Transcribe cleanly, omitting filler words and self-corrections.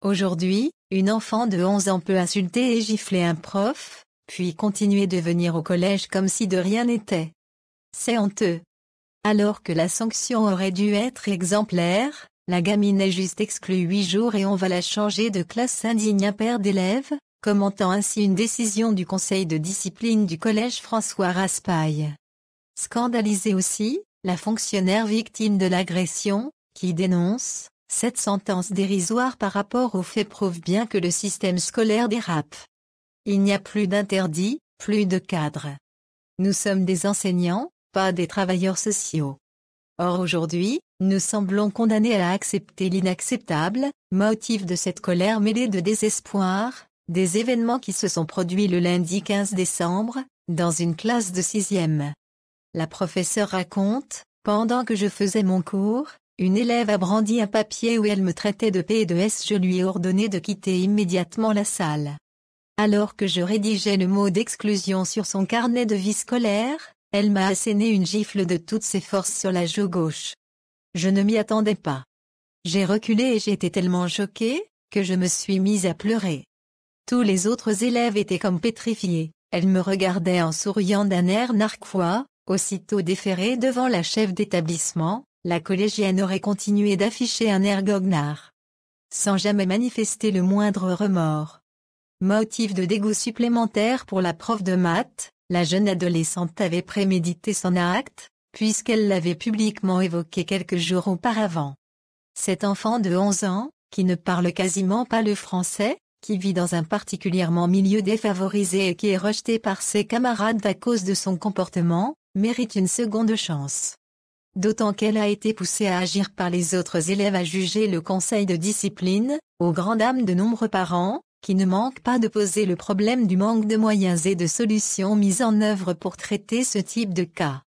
Aujourd'hui, une enfant de 11 ans peut insulter et gifler un prof, puis continuer de venir au collège comme si de rien n'était. C'est honteux. Alors que la sanction aurait dû être exemplaire, la gamine est juste exclue 8 jours et on va la changer de classe, indigne un père d'élève, commentant ainsi une décision du conseil de discipline du collège François Raspail. Scandalisée aussi, la fonctionnaire victime de l'agression, qui dénonce: cette sentence dérisoire par rapport aux faits prouve bien que le système scolaire dérape. Il n'y a plus d'interdits, plus de cadres. Nous sommes des enseignants, pas des travailleurs sociaux. Or aujourd'hui, nous semblons condamnés à accepter l'inacceptable, motif de cette colère mêlée de désespoir, des événements qui se sont produits le lundi 15 décembre, dans une classe de 6e. La professeure raconte: pendant que je faisais mon cours, une élève a brandi un papier où elle me traitait de P et de S. Je lui ai ordonné de quitter immédiatement la salle. Alors que je rédigeais le mot d'exclusion sur son carnet de vie scolaire, elle m'a asséné une gifle de toutes ses forces sur la joue gauche. Je ne m'y attendais pas. J'ai reculé et j'ai été tellement choquée, que je me suis mise à pleurer. Tous les autres élèves étaient comme pétrifiés, elles me regardaient en souriant d'un air narquois. Aussitôt déférée devant la chef d'établissement, la collégienne aurait continué d'afficher un air goguenard, sans jamais manifester le moindre remords. Motif de dégoût supplémentaire pour la prof de maths, la jeune adolescente avait prémédité son acte, puisqu'elle l'avait publiquement évoqué quelques jours auparavant. Cet enfant de 11 ans, qui ne parle quasiment pas le français, qui vit dans un particulièrement milieu défavorisé et qui est rejeté par ses camarades à cause de son comportement, mérite une seconde chance. D'autant qu'elle a été poussée à agir par les autres élèves, à juger le conseil de discipline, aux grandes dames de nombreux parents, qui ne manquent pas de poser le problème du manque de moyens et de solutions mises en œuvre pour traiter ce type de cas.